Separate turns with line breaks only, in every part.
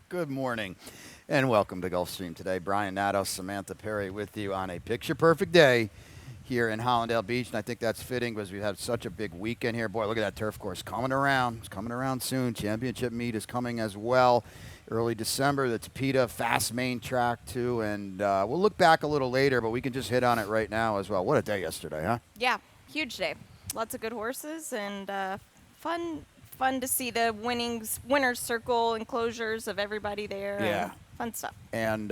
Good morning and welcome to Gulfstream today. Brian Nato, Samantha Perry with you on a picture-perfect day here in Hollandale Beach. And I think that's fitting because we've had such a big weekend here. Boy, look at that turf course coming around. It's coming around soon. Championship meet is coming as well. Early December, the Tapeta Fast Main Track too. And we'll look back a little later, but we can just hit on it right now as well. What a day yesterday, huh?
Yeah, huge day. Lots of good horses and fun to see the winners circle enclosures of everybody there.
Yeah.
And fun stuff.
And,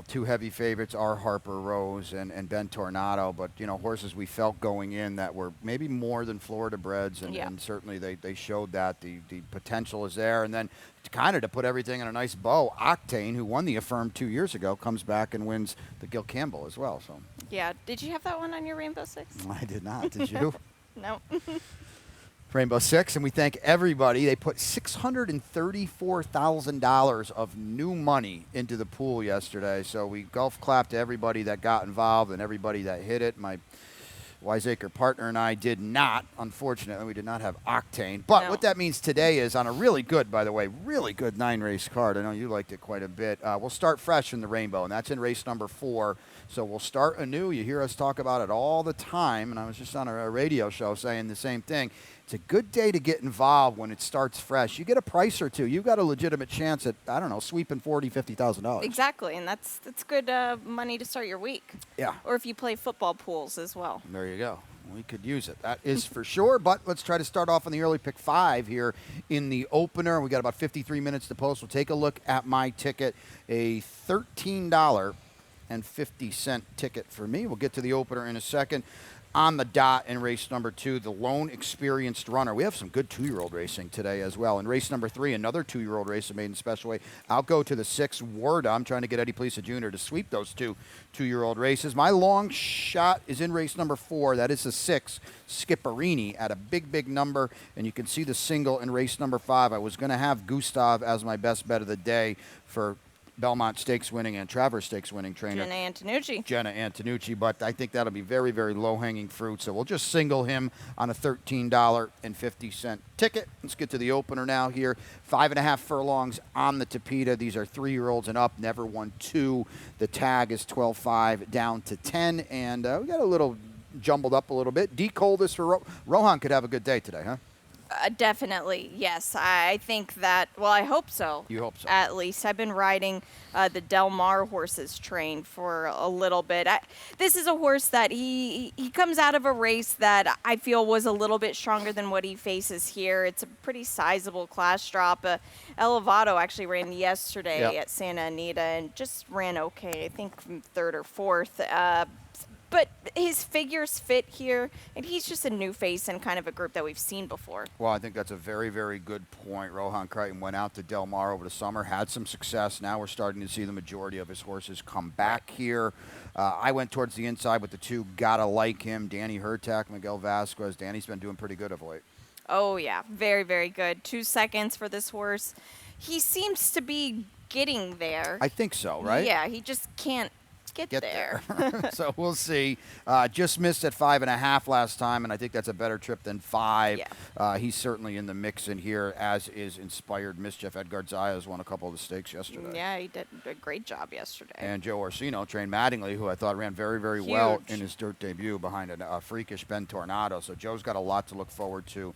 two heavy favorites are Harper Rose and Ben Tornado, but, horses we felt going in that were maybe more than Florida breds, and certainly they showed that the potential is there. And then to put everything in a nice bow, Octane, who won the Affirm 2 years ago, comes back and wins the Gil Campbell as well. So
Yeah. Did you have that one on your Rainbow Six?
I did not. Did you?
No.
Rainbow Six, and we thank everybody. They put $634,000 of new money into the pool yesterday. So we golf clapped to everybody that got involved and everybody that hit it. My Wiseacre partner and I did not. Unfortunately, we did not have Octane. But
No.
what that means today is on a really good, by the way, really good 9-race card. I know you liked it quite a bit. We'll start fresh in the Rainbow, and that's in race number 4. So we'll start anew. You hear us talk about it all the time, and I was just on a radio show saying the same thing. It's a good day to get involved when it starts fresh. You get a price or two. You've got a legitimate chance at, sweeping $40,000, $50,000.
Exactly, and that's good money to start your week.
Yeah.
Or if you play football pools as well.
There you go. We could use it. That is for sure. But let's try to start off on the early pick 5 here in the opener. We got about 53 minutes to post. We'll take a look at my ticket, a $13.50 ticket for me. We'll get to the opener in a second. On the dot in race number 2, the lone experienced runner. We have some good 2-year-old racing today as well. In race number 3, another 2-year-old race made in special weight. I'll go to the 6, Warda. I'm trying to get Eddie Plesa Jr. to sweep those 2-year-old races. My long shot is in race number 4. That is the 6, Skipperini, at a big, big number. And you can see the single in race number 5. I was going to have Gustav as my best bet of the day for Belmont Stakes winning and Travers Stakes winning trainer. Jenna Antonucci, but I think that'll be very, very low-hanging fruit. So we'll just single him on a $13.50 ticket. Let's get to the opener now here. 5.5 furlongs on the Tapeta. These are 3-year-olds and up, never won 2. The tag is 12.5 down to 10, and we got a little jumbled up a little bit. D. Coldest for Rohan could have a good day today, huh?
Definitely, yes. I think that, well, I hope so.
You hope so.
At least. I've been riding the Del Mar horses train for a little bit. This is a horse that he comes out of a race that I feel was a little bit stronger than what he faces here. It's a pretty sizable class drop. Elevado actually ran yesterday at Santa Anita and just ran okay, I think from 3rd or 4th. But his figures fit here, and he's just a new face in kind of a group that we've seen before.
Well, I think that's a very, very good point. Rohan Crichton went out to Del Mar over the summer, had some success. Now we're starting to see the majority of his horses come back here. I went towards the inside with the 2. Gotta like him. Danny Hertak, Miguel Vasquez. Danny's been doing pretty good of late.
Oh, yeah. Very, very good. 2 seconds for this horse. He seems to be getting there.
I think so, right?
Yeah, he just can't get there.
So we'll see. Just missed at 5.5 last time, and I think that's a better trip than 5.
Yeah.
He's certainly in the mix in here, as is Inspired Mischief. Edgar Zayas won a couple of the stakes yesterday.
Yeah, he did a great job yesterday.
And Joe Orsino trained Mattingly, who I thought ran very, very well in his dirt debut behind a freakish Ben Tornado. So Joe's got a lot to look forward to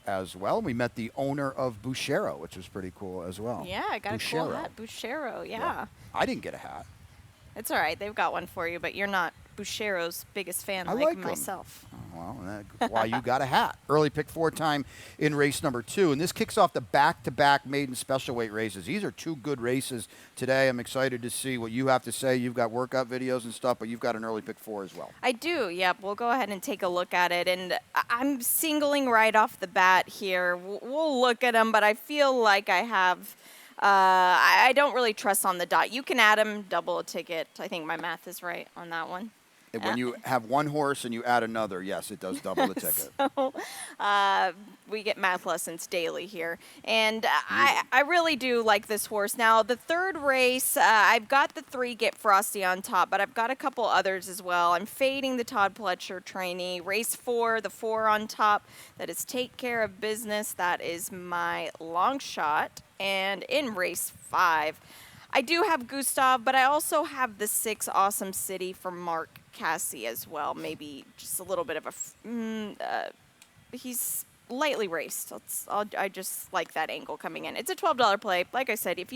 as well. We met the owner of Bouchero, which was pretty cool as well.
Yeah, I got a cool hat. Bouchero, yeah.
I didn't get a hat.
It's all right. They've got one for you, but you're not Bouchero's biggest fan
I
like
like
myself.
Well, that's why you got a hat. Early pick 4 time in race number 2. And this kicks off the back-to-back maiden special weight races. These are 2 good races today. I'm excited to see what you have to say. You've got workout videos and stuff, but you've got an early pick 4 as well.
I do, yep. We'll go ahead and take a look at it. And I'm singling right off the bat here. We'll look at them, but I feel like I have... I don't really trust on the dot. You can add them, double a ticket. I think my math is right on that one.
And when you have one horse and you add another, yes, it does double the ticket.
So, we get math lessons daily here. And I really do like this horse. Now, the 3rd race, I've got the 3 Get Frosty on top, but I've got a couple others as well. I'm fading the Todd Pletcher trainee. Race 4, the 4 on top. That is Take Care of Business. That is my long shot. And in race 5, I do have Gustav, but I also have the 6 Awesome City from Mark Cassie as well. Maybe just a little bit of he's lightly raced. I just like that angle coming in. It's a $12 play. Like I said, if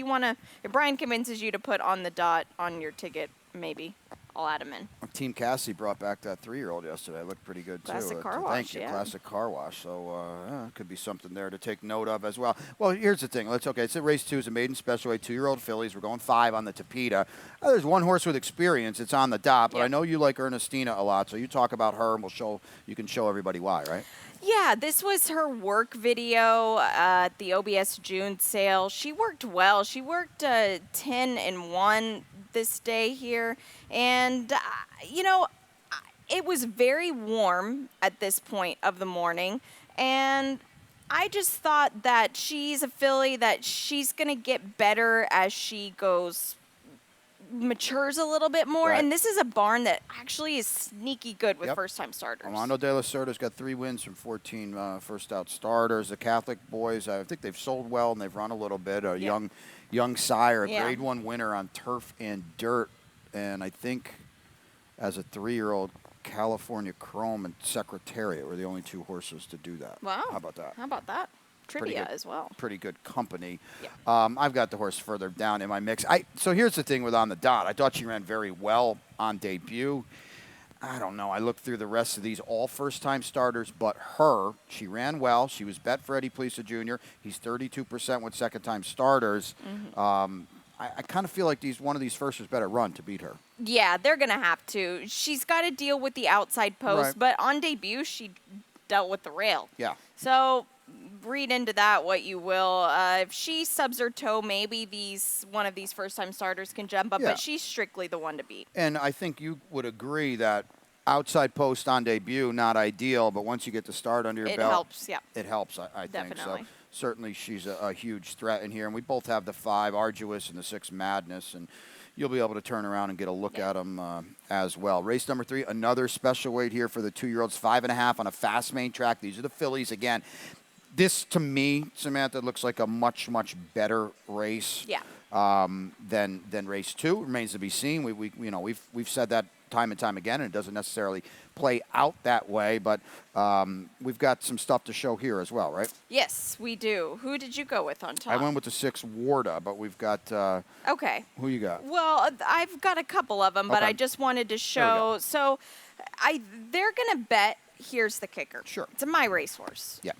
Brian convinces you to put on the dot on your ticket, maybe I'll add him in.
Team Cassie brought back that 3-year-old yesterday. It looked pretty good, too.
Classic car wash,
Thank you,
yeah.
Classic car wash. So, could be something there to take note of as well. Well, here's the thing. It's race 2 is a maiden special weight 2-year-old fillies. We're going 5 on the Tapeta. There's one horse with experience. It's on the dot, but
Yep.
I know you like Ernestina a lot, so you talk about her, and you can show everybody why, right?
Yeah, this was her work video at the OBS June sale. She worked well. She worked 10-1 this day here. And, it was very warm at this point of the morning. And I just thought that she's a filly that she's going to get better as she matures a little bit more.
Right.
And this is a barn that actually is sneaky good with
Yep.
first-time starters.
Armando De La Cerda's got 3 wins from 14 first-out starters. The Catholic boys, I think they've sold well and they've run a little bit. A young sire, a
Yeah.
Grade 1 winner on turf and dirt. And I think as a 3-year-old, California Chrome and Secretariat were the only 2 horses to do that.
Wow.
How about that?
How about that? Trivia
good.
as well.
Pretty good company.
Yeah.
I've got the horse further down in my mix. So here's the thing with On the Dot. I thought she ran very well on debut. I don't know. I looked through the rest of these, all first-time starters, but her. She ran well. She was bet for Eddie Plesa Jr. He's 32% with second-time starters.
Mm-hmm.
I kind of feel like one of these firsters better run to beat her.
Yeah, they're going to have to. She's got to deal with the outside post,
Right.
but on debut, she dealt with the rail.
Yeah.
So read into that what you will. If she subs her toe, maybe one of these first-time starters can jump up,
Yeah.
but she's strictly the one to beat.
And I think you would agree that outside post on debut, not ideal, but once you get the start under your
It
belt.
helps, yeah.
It helps, I think.
Definitely.
So certainly she's a huge threat in here. And we both have the 5 Arduous and the 6 Madness. And you'll be able to turn around and get a look at them as well. Race number 3, another special weight here for the 2-year-olds, 5.5 on a fast main track. These are the fillies again. This, to me, Samantha, looks like a much, much better race than race 2. Remains to be seen. We've said that time and time again, and it doesn't necessarily play out that way, but we've got some stuff to show here as well, right?
Yes, we do. Who did you go with on top?
I went with the 6 Warda, but we've got
Okay.
who you got?
Well, I've got a couple of them, but
Okay.
I just wanted to
There we
show.
go.
So they're going to bet. Here's the kicker.
Sure.
It's a my racehorse.
Yeah.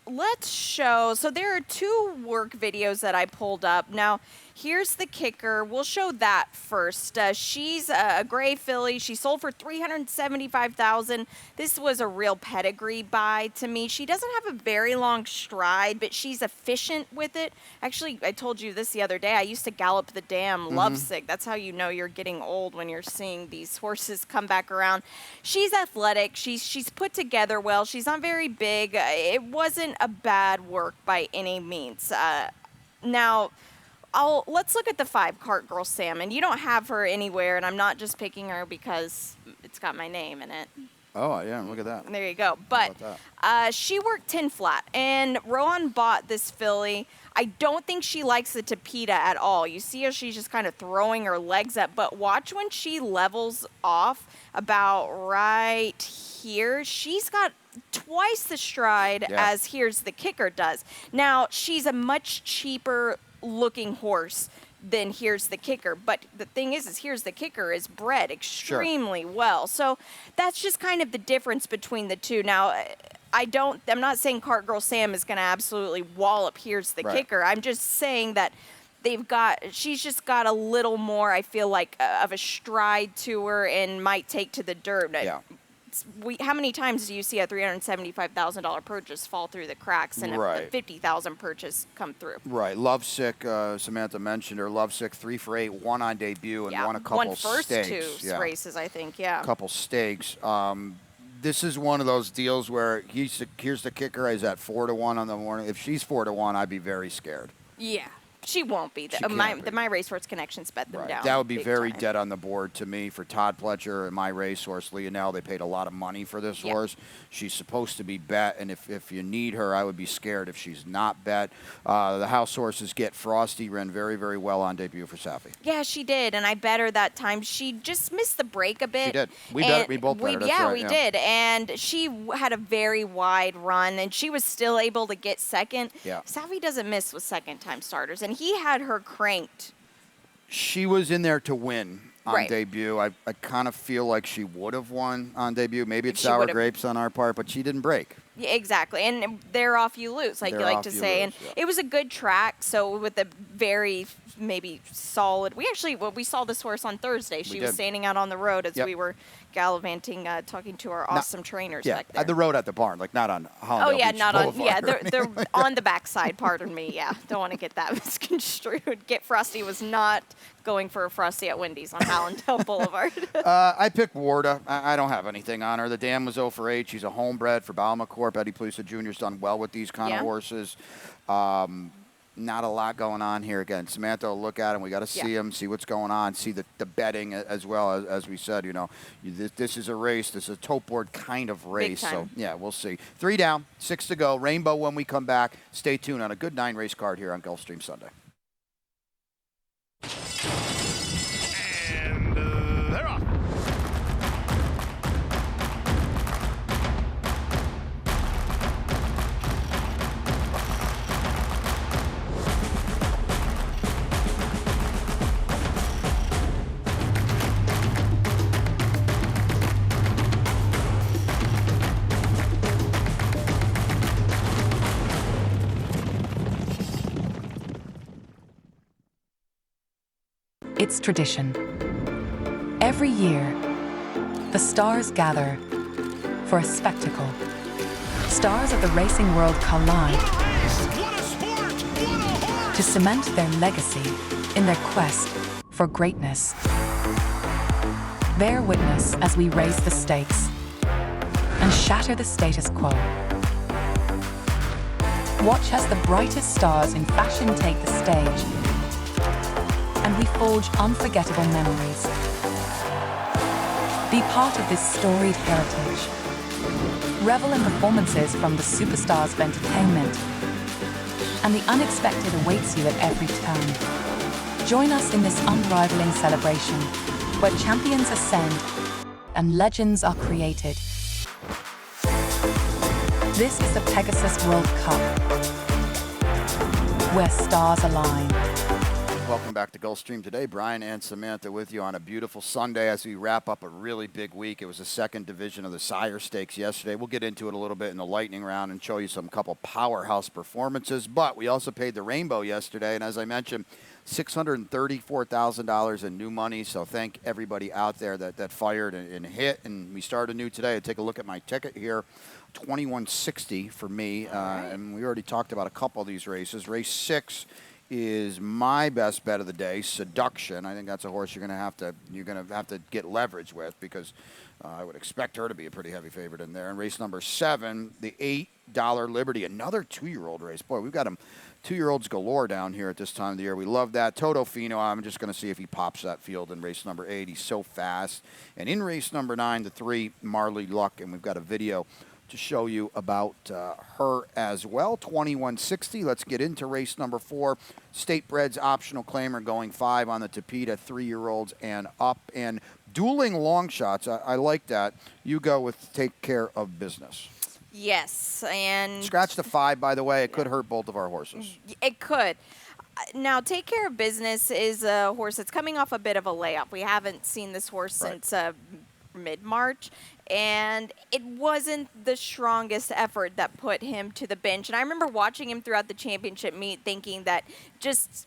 Let's show. So there are 2 work videos that I pulled up. Now, here's the kicker. We'll show that first. She's a gray filly. She sold for $375,000. This was a real pedigree buy to me. She doesn't have a very long stride, but she's efficient with it. Actually, I told you this the other day. I used to gallop the dam Lovesick. That's how you know you're getting old, when you're seeing these horses come back around. She's athletic. She's put together well. She's not very big. It wasn't a bad work by any means. Now, let's look at the 5 Cart Girl Salmon. You don't have her anywhere, and I'm not just picking her because it's got my name in it.
Oh, yeah, look at that.
There you go. But she worked 10 flat, and Rowan bought this filly. I don't think she likes the Tapeta at all. You see her, she's just kind of throwing her legs up. But watch when she levels off about right here. She's got twice the stride as Here's the Kicker does. Now, she's a much cheaper looking horse than Here's the Kicker, but the thing is Here's the Kicker is bred extremely well. So that's just kind of the difference between the 2. Now, I'm not saying Cart Girl Sam is going to absolutely wallop Here's the Kicker. I'm just saying that she's just got a little more, I feel like, of a stride to her and might take to the dirt.
Yeah.
How many times do you see a $375,000 purchase fall through the cracks and a $50,000 purchase come through?
Right. Lovesick, Samantha mentioned her. Lovesick, 3 for 8, won on debut and won a couple
first
stakes.
2 races, I think. Yeah.
A couple stakes. This is one of those deals where Here's the Kicker is at 4-1 on the morning. If she's 4-1, I'd be very scared.
Yeah. She won't be.
She can't be.
My Racehorse Connection sped them down.
That would be
big
very
time.
dead on the board to me for Todd Pletcher and My Racehorse. Lionel, they paid a lot of money for this horse. She's supposed to be bet, and if you need her, I would be scared if she's not bet. The house horses get Frosty ran very, very well on debut for Safi.
Yeah, she did, and I bet her that time. She just missed the break a bit.
She did. We both bet her. That's
Yeah,
right,
we did, and she had a very wide run, and she was still able to get second.
Yeah.
Safi doesn't miss with second-time starters, and he had her cranked.
She was in there to win on
Right.
debut. I kind of feel like she would have won on debut. Maybe it's
She
sour
would've-
grapes on our part, but she didn't break.
Yeah, exactly, and they're off you lose, like you
They're
like
off
to
you
say.
lose,
And
yeah.
it was a good track, so with a very maybe solid. We saw this horse on Thursday. She was
did.
standing out on the road as
Yep.
we were gallivanting, talking to our awesome trainers
Yeah,
back there.
the road at the barn, like not on Hollandale
Oh yeah,
Beach
not on.
Boulevard
Yeah,
or
they're
anything.
on the backside. Pardon me. Yeah, don't want to get that misconstrued. Get Frosty was not going for a Frosty at Wendy's on Hallandale Boulevard.
I picked Warda. I don't have anything on her. The dam was 0 for 8. She's a homebred for Balmacorp. Eddie Plusa Jr.'s done well with these kind
Yeah.
of horses. Not a lot going on here. Again, Samantha will look at him. We got to see him, see what's going on, see the betting as well. As we said, this is a race. This is a tote board kind of race. So,
time.
yeah, we'll see. 3 down, 6 to go. Rainbow when we come back. Stay tuned on a good 9-race card here on Gulfstream Sunday.
And they're off.
It's tradition. Every year, the stars gather for a spectacle. Stars of the racing world collide
What a race! What a sport! What a horse!
to cement their legacy in their quest for greatness. Bear witness as we raise the stakes and shatter the status quo. Watch as the brightest stars in fashion take the stage, and we forge unforgettable memories. Be part of this storied heritage. Revel in performances from the superstars of entertainment, and the unexpected awaits you at every turn. Join us in this unrivaling celebration, where champions ascend and legends are created. This is the Pegasus World Cup, where stars align.
Welcome back to Gulfstream today. Brian and Samantha with you on a beautiful Sunday as we wrap up a really big week. It was the second division of the Sire Stakes yesterday. We'll get into it a little bit in the lightning round and show you some couple powerhouse performances. But we also paid the Rainbow yesterday, and as I mentioned, $634,000 in new money. So thank everybody out there that fired and hit. And we started new today. Take a look at my ticket here. 2160 for me. And we already talked about a couple of these races. Race 6 is my best bet of the day, Seduction. I think that's a horse you're going to have to get leverage with, because I would expect her to be a pretty heavy favorite in there. And race number 7, the $8 Liberty, another 2-year-old race. Boy, we've got them 2-year-olds galore down here at this time of the year. We love that. Toto Fino, I'm just going to see if he pops that field in race number 8. He's so fast. And in race number 9, the 3, Marley Luck, and we've got a video to show you about her as well. 2160. Let's get into race number 4. State Breds optional claimer going 5 on the Tapeta, 3-year-olds and up. And dueling long shots. I like that. You go with Take Care of Business.
Yes, and
Scratch the 5, by the way. It could hurt both of our horses.
it could. Now, Take Care of Business is a horse that's coming off a bit of a layup. We haven't seen this horse
Right.
since mid-March, and it wasn't the strongest effort that put him to the bench. And I remember watching him throughout the championship meet thinking that just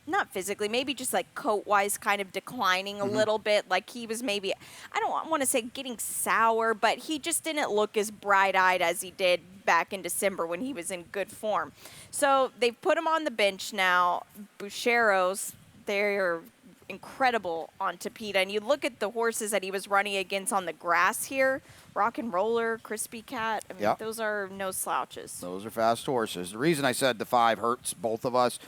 not physically, maybe just like coat-wise kind of declining a little bit. Like he was maybe, I don't want to say getting sour, but he just didn't look as bright-eyed as he did back in December when he was in good form. So they've put him on the bench now. Bucheros, they're incredible on Tapeta. And you look at the horses that he was running against on the grass here, Rock and Roller, Crispy Cat. I mean,
Yep.
those are no slouches.
Those are fast horses. The reason I said the 5 hurts both of us,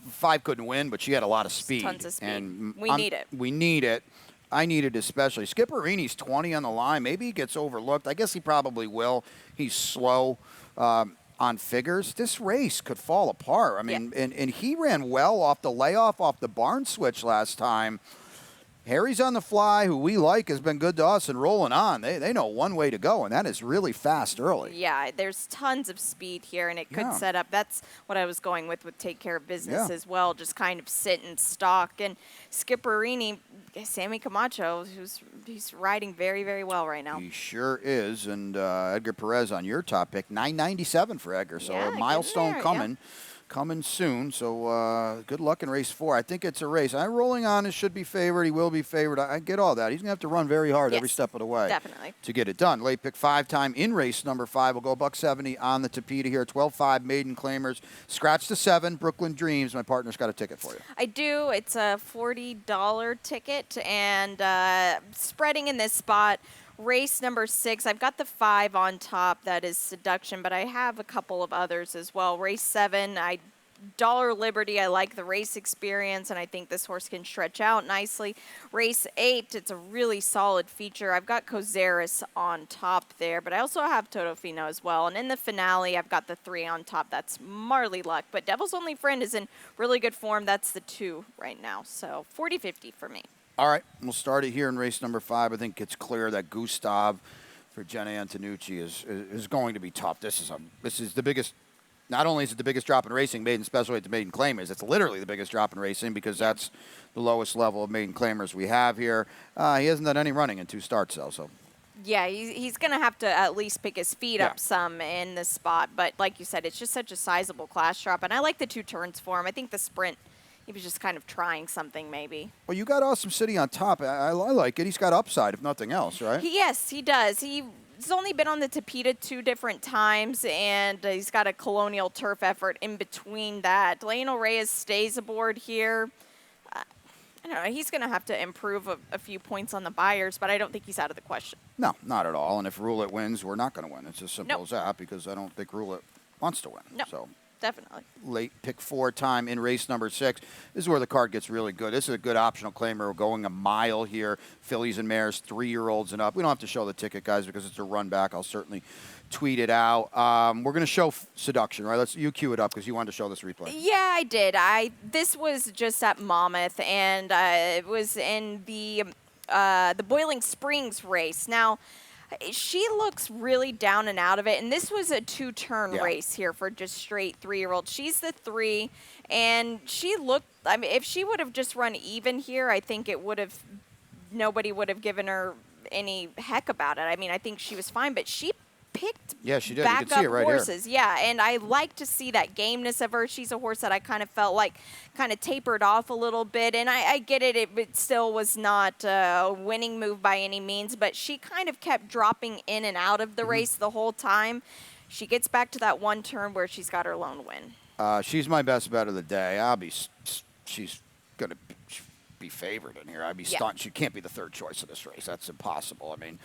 5 couldn't win, but she had a lot of speed.
Tons of speed.
And
We need it.
We need it. I need it especially. Skipperini's 20 on the line. Maybe he gets overlooked. I guess he probably will. He's slow on figures. This race could fall apart. I mean, and he ran well off the layoff, off the barn switch last time. Harry's on the fly, who we like, has been good to us and rolling on. They know one way to go, and that is really fast early.
Yeah, there's tons of speed here, and it could
Yeah.
set up. That's what I was going with Take Care of Business
Yeah.
as well, just kind of sit and stalk. And Skipperini, Sammy Camacho, he's riding very, very well right now.
He sure is. And Edgar Perez on your top pick, 997 for Edgar. So
Yeah,
a
getting
milestone
there,
coming soon. So good luck in race 4. I think it's a race. I'm rolling on. It should be favored. He will be favored. I get all that. He's going to have to run very hard every
Yes,
step of the way.
definitely.
To get it done. Late pick 5 time in race number 5. We'll go $170 on the Tapeta here. 12-5 maiden claimers. Scratch the 7. Brooklyn Dreams. My partner's got a ticket for you.
I do. It's a $40 ticket, and spreading in this spot. Race number 6, I've got the 5 on top. That is Seduction, but I have a couple of others as well. Race 7, Dollar Liberty, I like the race experience, and I think this horse can stretch out nicely. Race 8, it's a really solid feature. I've got Cozaris on top there, but I also have Totofino as well. And in the finale, I've got the 3 on top. That's Marley Luck. But Devil's Only Friend is in really good form. That's the 2 right now. So 40-50 for me.
All right, we'll start it here in race number 5. I think it's clear that Gustav for Jenna Antonucci is going to be tough. This is the biggest. Not only is it the biggest drop in racing, maiden special weight to maiden claimers, it's literally the biggest drop in racing because that's the lowest level of maiden claimers we have here. He hasn't done any running in 2 starts, though, so.
Yeah, he's going to have to at least pick his feet
Yeah.
up some in this spot. But like you said, it's just such a sizable class drop. And I like the 2 turns for him. I think the sprint, he was just kind of trying something maybe.
Well, you got Awesome City on top. I like it. He's got upside, if nothing else, right?
Yes, he does. He's only been on the Tapeta 2 different times, and he's got a Colonial Turf effort in between that. Lionel Reyes stays aboard here. I don't know. He's going to have to improve a few points on the buyers, but I don't think he's out of the question.
No, not at all. And if Roulette wins, we're not going to win. It's as simple
Nope.
as that because I don't think Roulette wants to win.
No.
So.
Definitely.
Late pick 4 time in race number 6. This is where the card gets really good. This is a good optional claimer. We're going a mile here. Fillies and mares, 3-year-olds and up. We don't have to show the ticket, guys, because it's a run back. I'll certainly tweet it out. We're going to show Seduction, right? You cue it up because you wanted to show this replay.
Yeah, I did. This was just at Monmouth, and it was in the Boiling Springs race. Now, she looks really down and out of it, and this was a 2-turn race here for just straight 3-year-old. She's the 3, and she looked, I mean, if she would have just run even here, I think nobody would have given her any heck about it. I mean, I think she was fine, but she picked
Yeah, she did. You
back
can see it
up
right here.
horses. Yeah, and I like to see that gameness of her. She's a horse that I kind of felt like kind of tapered off a little bit, and I get it. It still was not a winning move by any means, but she kind of kept dropping in and out of the race the whole time. She gets back to that 1 turn where she's got her lone win.
She's my best bet of the day. She's going to be favored in here. I'd be stunned. She can't be the 3rd choice of this race. That's impossible. I mean,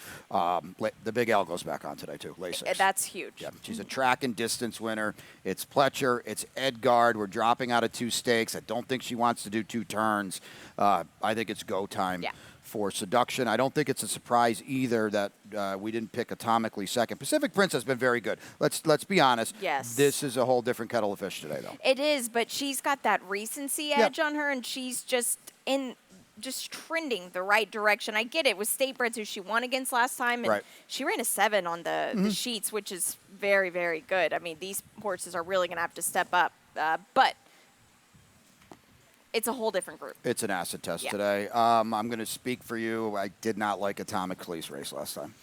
the Big L goes back on today, too. Lasix.
That's huge.
Yeah, she's a track and distance winner. It's Pletcher. It's Edgard. We're dropping out of 2 stakes. I don't think she wants to do 2 turns. I think it's go time for Seduction. I don't think it's a surprise either that we didn't pick Atomically second. Pacific Prince has been very good. Let's be honest.
Yes.
This is a whole different kettle of fish today, though.
It is, but she's got that recency edge on her, and she's just trending the right direction. I get it with State Breds, who she won against last time, and she ran a 7 on the sheets, which is very, very good. I mean, these horses are really going to have to step up, but it's a whole different group.
It's an acid test today. I'm going to speak for you. I did not like Atomically's race last time.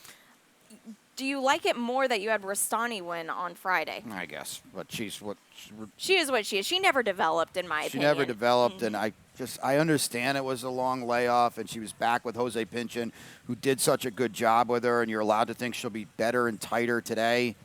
Do you like it more that you had Rastani win on Friday?
I guess, but she's what
she is. What she is. She never developed, in my opinion.
She never developed, and I understand it was a long layoff, and she was back with Jose Pinchin, who did such a good job with her, and you're allowed to think she'll be better and tighter today.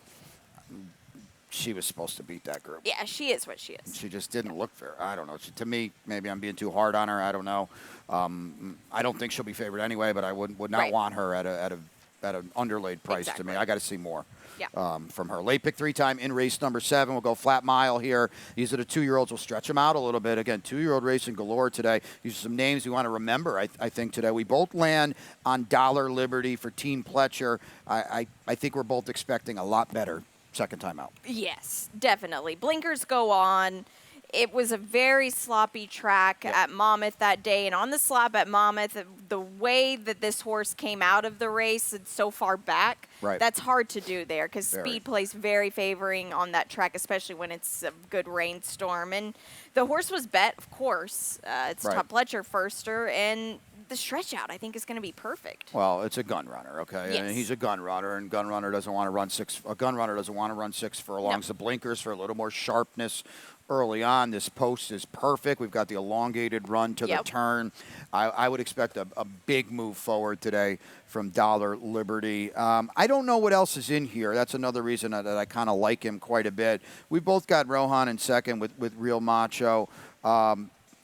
She was supposed to beat that group.
Yeah, she is what she is.
She just didn't look fair. I don't know. To me, maybe I'm being too hard on her. I don't know. I don't think she'll be favored anyway, but I would not want her at a at an underlaid price to me.
Exactly.
I got to see more.
Yeah.
From her. Late pick 3-time in race number 7. We'll go flat mile here. These are the 2-year-olds. We'll stretch them out a little bit. Again, 2-year-old racing galore today. These are some names we want to remember, I think, today. We both land on Dollar Liberty for Team Pletcher. I think we're both expecting a lot better second time out.
Yes, definitely. Blinkers go on. It was a very sloppy track at Monmouth that day. And on the slop at Monmouth, the way that this horse came out of the race and so far back, that's hard to do there because speed plays very favoring on that track, especially when it's a good rainstorm. And the horse was bet, of course. It's Top Pletcher firster. And the stretch out, I think, is going to be perfect.
Well, it's a gun runner, okay?
Yes.
And he's a gun runner, and gun runner doesn't want to run 6. A gun runner doesn't want to run 6 furlongs. The blinkers for a little more sharpness early on. This post is perfect. We've got the elongated run to the turn. I would expect a big move forward today from Dollar Liberty. I don't know what else is in here. That's another reason that I kind of like him quite a bit. We both got Rohan in second with Real Macho.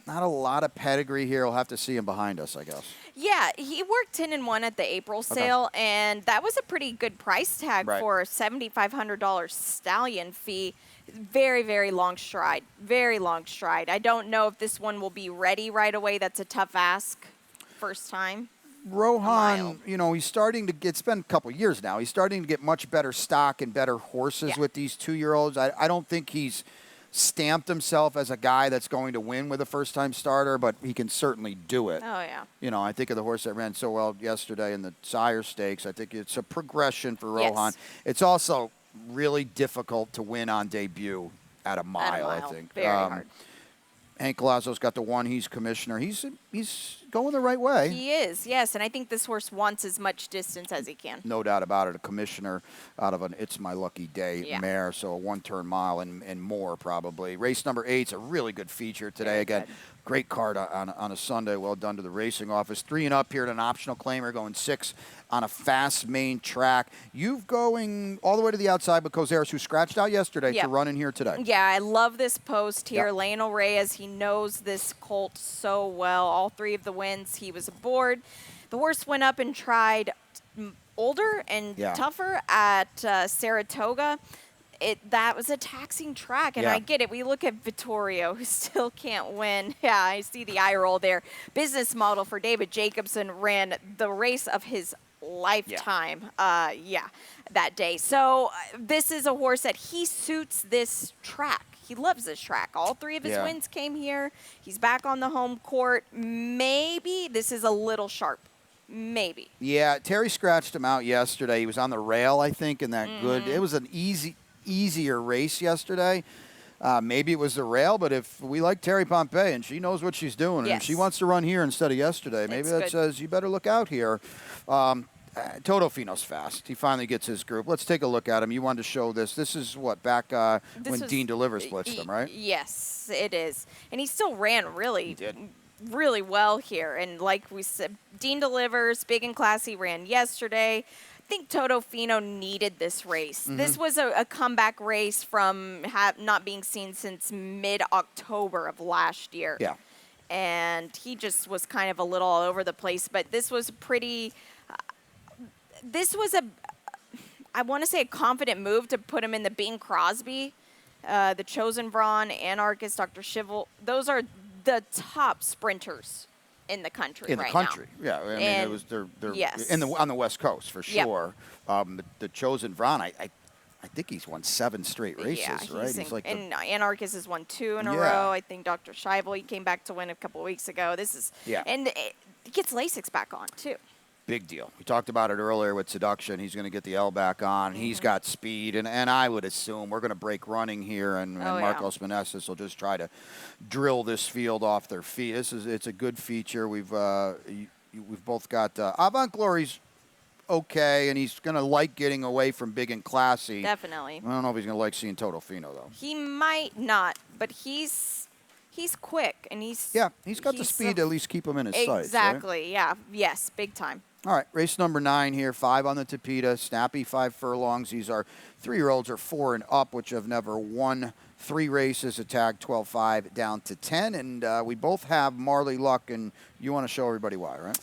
Not a lot of pedigree here. We'll have to see him behind us, I guess.
Yeah, he worked 10-1 at the April sale, and that was a pretty good price tag for a $7,500 stallion fee. Very, very long stride. Very long stride. I don't know if this one will be ready right away. That's a tough ask first time.
Rohan, you know, he's starting to get, it's been a couple years now, he's starting to get much better stock and better horses with these 2-year-olds. I don't think he's stamped himself as a guy that's going to win with a first-time starter, but he can certainly do it.
Oh, yeah.
You know, I think of the horse that ran so well yesterday in the Sire Stakes. I think it's a progression for Rohan. It's also really difficult to win on debut at a mile, I think.
Very hard.
Hank Galazzo's got the 1. He's commissioner. He's going the right way.
He is, yes. And I think this horse wants as much distance as he can.
No doubt about it. A commissioner out of an It's My Lucky Day mare, so a 1-turn mile and more probably. Race number 8's a really good feature today. Again, great card on a Sunday. Well done to the racing office. 3 and up here at an optional claimer, going 6 on a fast main track. You've going all the way to the outside with Cozares, who scratched out yesterday to run in here today.
Yeah, I love this post here. Lionel Reyes, he knows this colt so well. All 3 of the wins, he was aboard. The horse went up and tried older and tougher at Saratoga. That was a taxing track, and I get it. We look at Vittorio, who still can't win. Yeah, I see the eye roll there. Business model for David Jacobson, ran the race of his lifetime, that day. So this is a horse that he suits this track. He loves this track. All 3 of his wins came here. He's back on the home court. Maybe this is a little sharp. Maybe. Yeah,
Terry scratched him out yesterday. He was on the rail, I think, in that good. It was an easier race yesterday. Maybe it was the rail, but if we like Terry Pompey and she knows what she's doing, and if she wants to run here instead of yesterday, maybe that says you better look out here. Toto Fino's fast. He finally gets his group. Let's take a look at him. You wanted to show this. This is what, back when Dean Delivers blitzed him, right?
Yes, it is. And he still ran really well here. And like we said, Dean Delivers, big and classy, ran yesterday. I think Toto Fino needed this race. This was a comeback race from not being seen since mid-October of last year.
Yeah.
And he just was kind of a little all over the place. But this was pretty... this was I want to say a confident move to put him in the Bing Crosby, the Chosen Vron, Anarchist, Dr. Shivel. Those are the top sprinters in the country
right now. Yeah. I mean, it was they're on the West Coast for sure. The Chosen Vron, I think he's won 7 straight races, right? He's like
and Anarchist has won 2 in a row. I think Dr. Shivel, he came back to win a couple of weeks ago. This is and it gets Lasix back on too.
Big deal. We talked about it earlier with Seduction. He's going to get the L back on. He's got speed, and I would assume we're going to break running here, and Marcos Meneses will just try to drill this field off their feet. It's a good feature. We've both got Avant Glory's okay, and he's going to like getting away from big and classy.
Definitely.
I don't know if he's going to like seeing Toto Fino, though.
He might not, but he's quick, and he's
got the speed to at least keep him in his sights.
Exactly.
Right?
Yeah. Yes. Big time.
All right, race number 9 here, 5 on the Tapeta, snappy 5 furlongs. These are 3-year-olds or 4 and up, which have never won 3 races, a tag 12-5 down to 10. And we both have Marley Luck, and you want to show everybody why, right?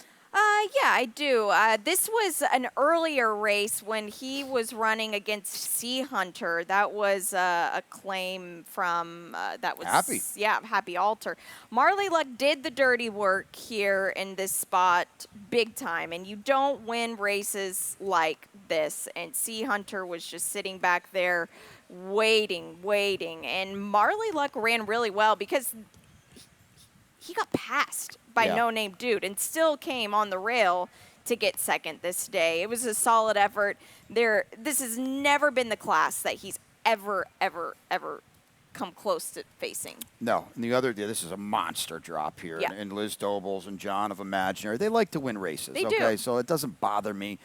Yeah, I do. This was an earlier race when he was running against Sea Hunter. That was a claim from that was
Happy.
Happy Alter. Marley Luck did the dirty work here in this spot big time, and you don't win races like this. And Sea Hunter was just sitting back there waiting, and Marley Luck ran really well because he got passed by
Yeah.
No Name Dude and still came on the rail to get second this day. It was a solid effort. This has never been the class that he's ever come close to facing.
No, and the other day, this is a monster drop here.
Yeah.
And Liz Dobles and John of Imaginary, they like to win races.
They
okay,
do.
so it doesn't bother me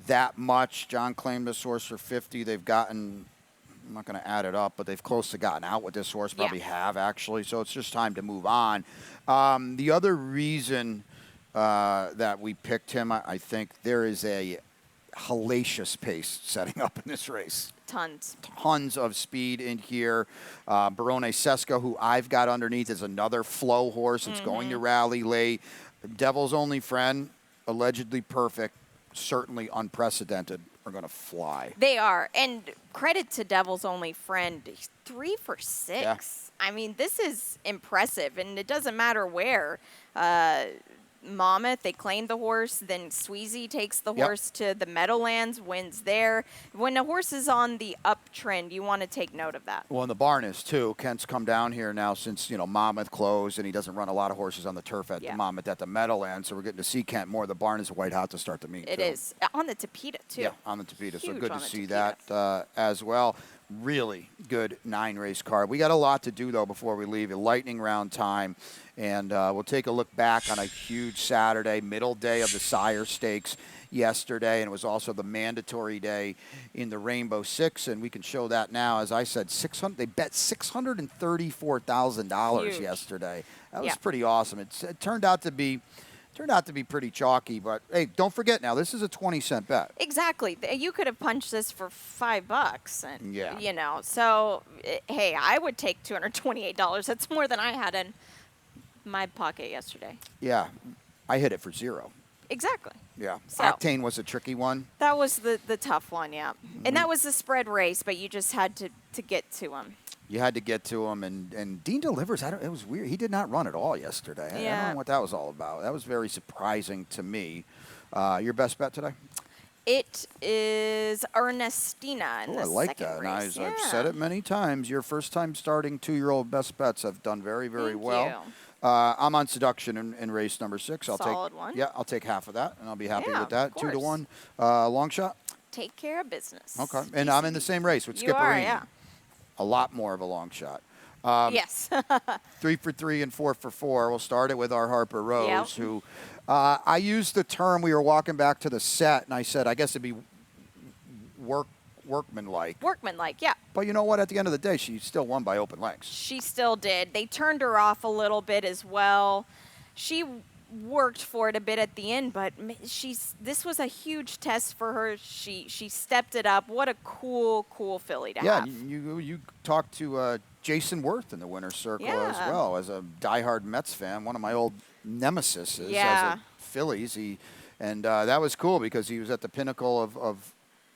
that much. John claimed this horse for 50. They've gotten, I'm not going to add it up, but they've close to gotten out with this horse. Probably have, actually. So it's just time to move on. The other reason that we picked him, I think there is a hellacious pace setting up in this race. Tons of speed in here. Barone Seska, who I've got underneath, is another flow horse. It's going to rally late. Devil's Only Friend, allegedly perfect, certainly unprecedented, are going to fly.
They are. And credit to Devil's Only Friend. He's 3 for 6.
Yeah.
I mean, this is impressive, and it doesn't matter where. Monmouth, they claim the horse, then Sweezy takes the horse to the Meadowlands, wins there. When a horse is on the uptrend, you want to take note of that.
Well, and the barn is too. Kent's come down here now since, Monmouth closed, and he doesn't run a lot of horses on the turf at Monmouth at the Meadowlands, so we're getting to see Kent more. The barn is white hot to start the meet.
It is. On the Tapeta, too.
Yeah, on the Tapeta. So
Huge
good
on
to
the
see
Tapeta.
that as well. Really good 9-race card. We got a lot to do, though, before we leave. A lightning round time. And we'll take a look back on a huge Saturday, middle day of the Sire Stakes yesterday. And it was also the mandatory day in the Rainbow Six. And we can show that now. As I said, they bet $634,000
Huge.
yesterday. That was pretty awesome. It turned out to be pretty chalky, but hey, don't forget now, this is a 20-cent bet.
Exactly. You could have punched this for $5, and
Yeah.
So hey, I would take $228. That's more than I had in my pocket yesterday.
Yeah, I hit it for 0.
Exactly.
Yeah,
So-
Octane was a tricky one.
That was the tough one, yeah. And that was the spread race, but you just had to get to him.
You had to get to him, and Dean Delivers, it was weird. He did not run at all yesterday. I don't
Yeah.
know what that was all about. That was very surprising to me. Your best bet today?
It is Ernestina in
Oh,
the
I like
second
that.
race.
I've said it many times. Your first time starting 2-year-old best bets have done very, very
Thank
well.
you.
I'm on Seduction in race number 6.
Solid one.
Yeah, I'll take half of that, and I'll be happy
Yeah,
with that.
of
2 to
course.
1. Long shot.
Take care of business.
Okay, and I'm in the same race with
You are,
Skipperini.
yeah.
A lot more of a long shot.
Yes.
3 for 3 and 4 for 4. We'll start it with our Harper Rose,
Yep.
who I used the term. We were walking back to the set, and I said, I guess it'd be workmanlike.
Workmanlike, yeah.
But you know what? At the end of the day, she still won by open lengths.
She still did. They turned her off a little bit as well. She worked for it a bit at the end, but this was a huge test for her. She stepped it up. What a cool filly to
Yeah,
have.
you talked to Jason Worth in the winner's circle as
Yeah.
well, as a diehard Mets fan, one of my old nemesis
Yeah.
as a Phillies. That was cool because he was at the pinnacle of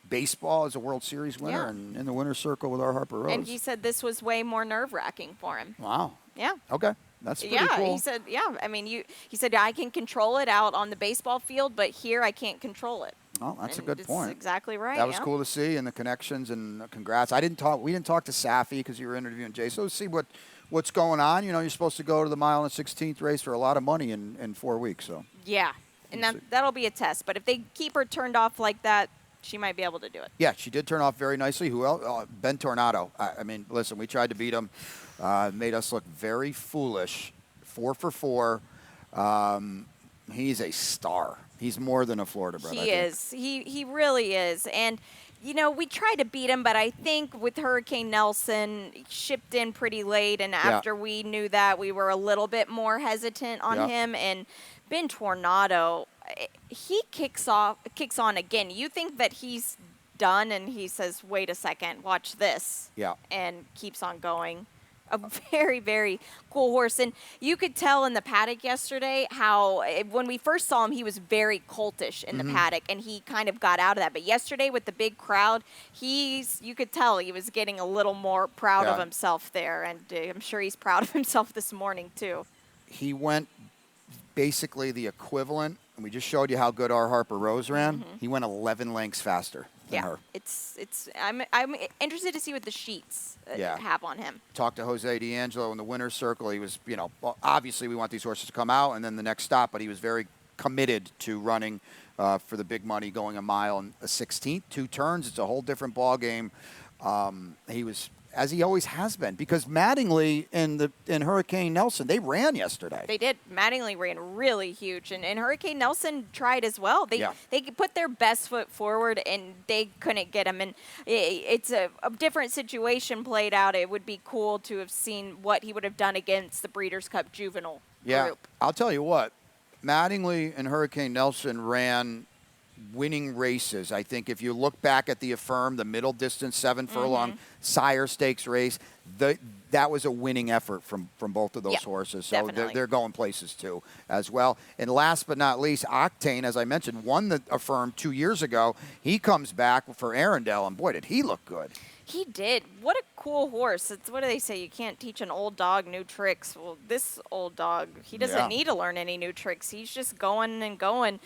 baseball as a World Series winner
Yeah.
and in the winner's circle with our Harper Rose.
And he said this was way more nerve-wracking for him.
Wow.
Yeah.
Okay. That's pretty
Yeah,
cool.
he said, I mean, he said, I can control it out on the baseball field, but here I can't control it.
Well, that's a
And
good
it's
point.
exactly right.
That was
yeah.
cool to see, and the connections, and congrats. We didn't talk to Safi because you were interviewing Jay. So see what's going on. You're supposed to go to the mile and 16th race for a lot of money in 4 weeks. So
Yeah, and
We'll see.
that'll be a test. But if they keep her turned off like that, she might be able to do it.
yeah, she did turn off very nicely. Who else? Ben Tornado. I mean, listen, we tried to beat him. Made us look very foolish. 4 for 4. He's a star. He's more than a Florida bred. I
He
think.
is. He really is. And, we tried to beat him, but I think with Hurricane Nelson, he shipped in pretty late. And after we knew that, we were a little bit more hesitant on
Yeah.
him. And Ben Tornado, he kicks on again. You think that he's done, and he says, wait a second, watch this.
Yeah.
And keeps on going. A very, very cool horse. And you could tell in the paddock yesterday how, when we first saw him, he was very coltish in the paddock, and he kind of got out of that. But yesterday with the big crowd, you could tell he was getting a little more proud of
Yeah.
himself there. And I'm sure he's proud of himself this morning, too.
He went basically the equivalent, and we just showed you how good our Harper Rose ran. He went 11 lengths faster than her.
I'm interested to see what the sheets
Yeah.
have on him.
Talked to Jose D'Angelo in the winner's circle. He was, well, obviously we want these horses to come out and then the next stop, but he was very committed to running for the big money, going a mile and a 16th, 2 turns. It's a whole different ball game. He was, as he always has been, because Mattingly and Hurricane Nelson, they ran yesterday.
They did. Mattingly ran really huge, and Hurricane Nelson tried as well. They put their best foot forward, and they couldn't get him. And it's a different situation played out. It would be cool to have seen what he would have done against the Breeders' Cup Juvenile group.
I'll tell you what, Mattingly and Hurricane Nelson ran winning races. I think if you look back at the Affirm, the middle distance 7 furlong Sire Stakes race, that was a winning effort from both of those horses. So they're going places too as well. And last but not least, Octane, as I mentioned, won the Affirm 2 years ago. He comes back for Arundel, and boy, did he look good.
He did. What a cool horse. What do they say? You can't teach an old dog new tricks. Well, this old dog, he doesn't need to learn any new tricks. He's just going and going.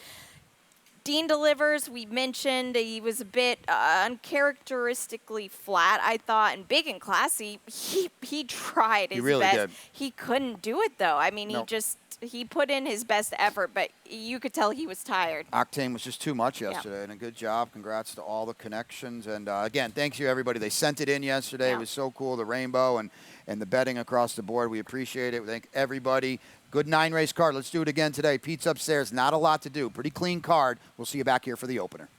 Dean Delivers, we mentioned he was a bit uncharacteristically flat, I thought, and big and classy. He tried his
really
best.
did.
He couldn't do it, though. I mean, he put in his best effort, but you could tell he was tired.
Octane was just too much yesterday, and a good job. Congrats to all the connections. And, again, thanks you, everybody. They sent it in yesterday. It was so cool, the rainbow and the betting across the board. We appreciate it. We thank everybody. Good 9-race card. Let's do it again today. Pete's upstairs. Not a lot to do. Pretty clean card. We'll see you back here for the opener.